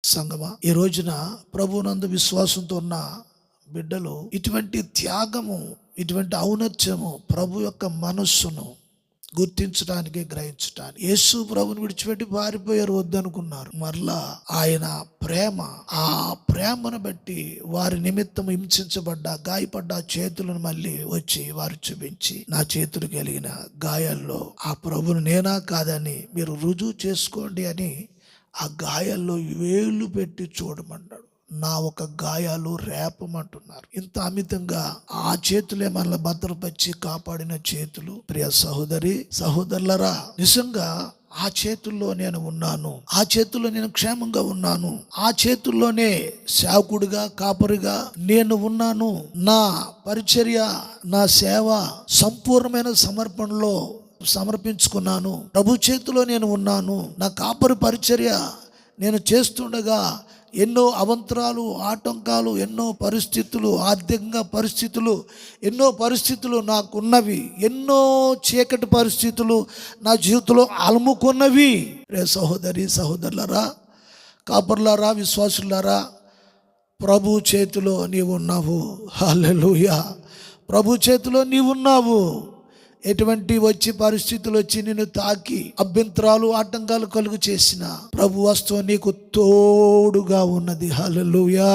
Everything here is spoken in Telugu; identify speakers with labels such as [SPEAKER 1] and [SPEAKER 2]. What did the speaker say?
[SPEAKER 1] సంగమా, ఈ రోజున ప్రభువునందు విశ్వాసంతో ఉన్న బిడ్డలు ఇటువంటి త్యాగము, ఇటువంటి ఔన్నత్యము, ప్రభు యొక్క మనస్సును గుర్తించడానికి, గ్రహించడానికి యేసు ప్రభుని విడిచిపెట్టి పారిపోయారు, వద్దనుకున్నారు. మరలా ఆయన ప్రేమ, ఆ ప్రేమను బట్టి వారి నిమిత్తం హింసించబడ్డ, గాయపడ్డ చేతులను మళ్ళీ వచ్చి వారు చూపించి, నా చేతులు కలిగిన గాయాల్లో ఆ ప్రభుని నేనా కాదని మీరు రుజువు చేసుకోండి అని ఆ గాయాల్లో వేలు పెట్టి చూడమన్నాడు. నా ఒక గాయాలు రేపమంటున్నారు. ఇంత అమితంగా ఆ చేతులే మనల్ని భద్రపరిచి కాపాడిన చేతులు. ప్రియ సహోదరి సహోదరులరా, నిజంగా ఆ చేతుల్లో నేను ఉన్నాను, ఆ చేతుల్లో నేను క్షేమంగా ఉన్నాను, ఆ చేతుల్లోనే సేవకుడిగా, కాపరిగా నేను ఉన్నాను. నా పరిచర్య, నా సేవ సంపూర్ణమైన సమర్పణలో సమర్పించుకున్నాను. ప్రభు చేతిలో నేను ఉన్నాను. నా కాపరి పరిచర్య నేను చేస్తుండగా ఎన్నో అవంతరాలు, ఆటంకాలు, ఎన్నో పరిస్థితులు, ఆర్థికంగా పరిస్థితులు, ఎన్నో పరిస్థితులు నాకున్నవి. ఎన్నో చీకటి పరిస్థితులు నా జీవితంలో అలుముకున్నవి. రే సహోదరి సహోదరులారా, కాపర్లారా, విశ్వాసులారా, ప్రభు చేతిలో నీవు ఉన్నావు. హల్లెలూయా. ప్రభు చేతిలో నీవున్నావు. ఎటువంటి వచ్చి పరిస్థితులు వచ్చి నిన్ను తాకి అభ్యంతరాలు, ఆటంకాలు కలుగు చేసిన ప్రభు వస్తువు నీకు తోడుగా ఉన్నది. హల్లెలూయా.